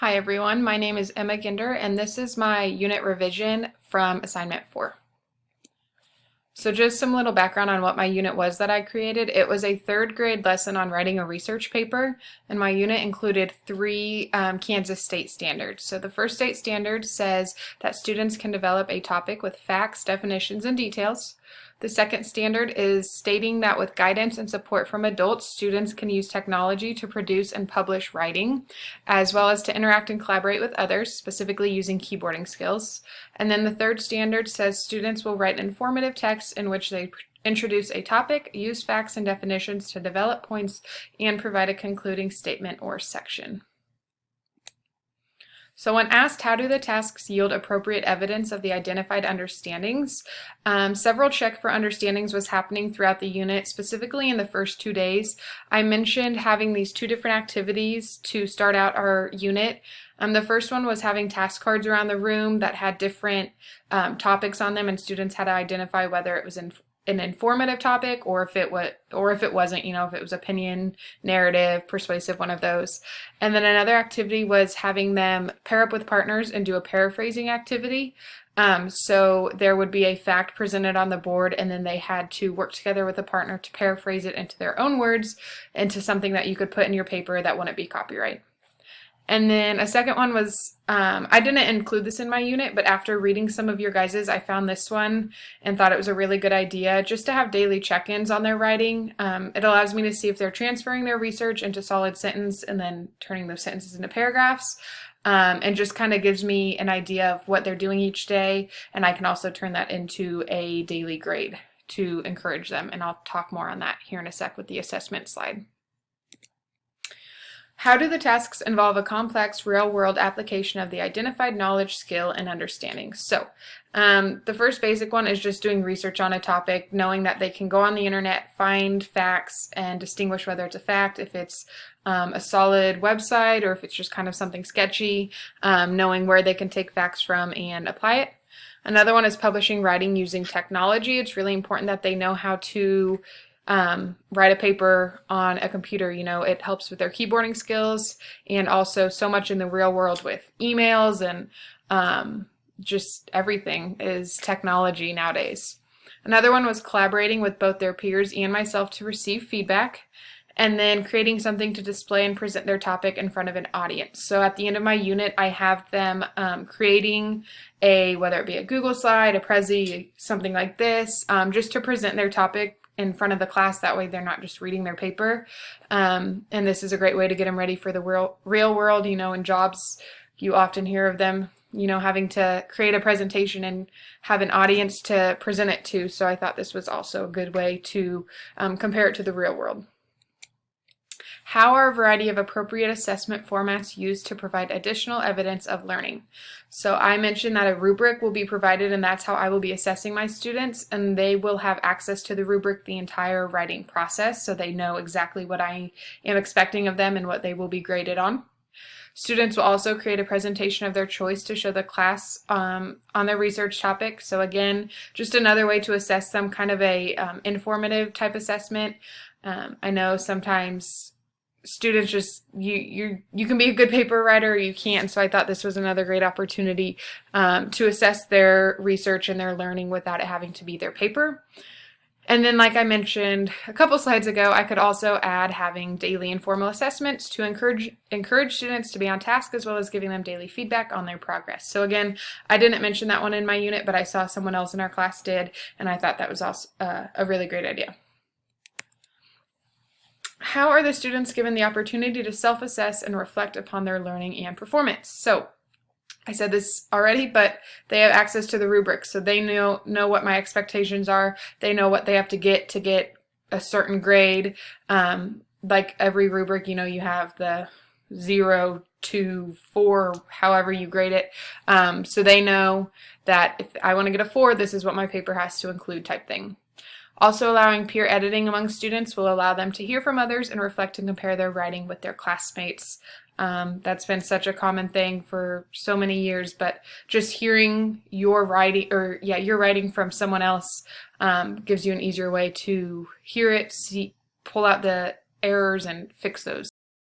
Hi everyone, my name is Emma Ginder and this is my unit revision from assignment 4. So just some little background on what my unit was that I created. It was a 3rd grade lesson on writing a research paper, and my unit included 3 Kansas state standards. So the first state standard says that students can develop a topic with facts, definitions, and details. The second standard is stating that with guidance and support from adults, students can use technology to produce and publish writing, as well as to interact and collaborate with others, specifically using keyboarding skills. And then the third standard says students will write informative text in which they introduce a topic, use facts and definitions to develop points, and provide a concluding statement or section. So when asked how do the tasks yield appropriate evidence of the identified understandings, several check for understandings was happening throughout the unit, specifically in the first 2 days. I mentioned having these 2 different activities to start out our unit. The first one was having task cards around the room that had different topics on them, and students had to identify whether it was an informative topic or if it wasn't, if it was opinion, narrative, persuasive, one of those. And then another activity was having them pair up with partners and do a paraphrasing activity. So there would be a fact presented on the board, and then they had to work together with a partner to paraphrase it into their own words, into something that you could put in your paper that wouldn't be copyright. And then a second one was, I didn't include this in my unit, but after reading some of your guys's, I found this one and thought it was a really good idea just to have daily check-ins on their writing. It allows me to see if they're transferring their research into solid sentence and then turning those sentences into paragraphs. And just kind of gives me an idea of what they're doing each day. And I can also turn that into a daily grade to encourage them. And I'll talk more on that here in a sec with the assessment slide. How do the tasks involve a complex real-world application of the identified knowledge, skill, and understanding? So the first basic one is just doing research on a topic, knowing that they can go on the internet, find facts, and distinguish whether it's a fact, if it's a solid website, or if it's just kind of something sketchy, knowing where they can take facts from and apply it. Another one is publishing writing using technology. It's really important that they know how to write a paper on a computer. It helps with their keyboarding skills, and also so much in the real world with emails and just everything is technology nowadays. Another one was collaborating with both their peers and myself to receive feedback, and then creating something to display and present their topic in front of an audience. So at the end of my unit, I have them creating whether it be a Google slide, a Prezi, something like this, just to present their topic in front of the class. That way they're not just reading their paper. And this is a great way to get them ready for the real world. In jobs, you often hear of them, having to create a presentation and have an audience to present it to. So I thought this was also a good way to compare it to the real world. How are a variety of appropriate assessment formats used to provide additional evidence of learning? So I mentioned that a rubric will be provided, and that's how I will be assessing my students, and they will have access to the rubric the entire writing process, so they know exactly what I am expecting of them and what they will be graded on. Students will also create a presentation of their choice to show the class on their research topic. So again, just another way to assess them, kind of a informative type assessment. I know sometimes students just, you can be a good paper writer or you can't, so I thought this was another great opportunity to assess their research and their learning without it having to be their paper. And then, like I mentioned a couple slides ago, I could also add having daily informal assessments to encourage students to be on task, as well as giving them daily feedback on their progress. So again, I didn't mention that one in my unit, but I saw someone else in our class did, and I thought that was also a really great idea. How are the students given the opportunity to self-assess and reflect upon their learning and performance? So I said this already, but they have access to the rubric, so they know what my expectations are. They know what they have to get a certain grade. Like every rubric, you have the 0 to 4, however you grade it. So they know that if I want to get a 4, this is what my paper has to include, type thing. Also, allowing peer editing among students will allow them to hear from others and reflect and compare their writing with their classmates. That's been such a common thing for so many years, but just hearing your writing from someone else gives you an easier way to hear it, pull out the errors, and fix those.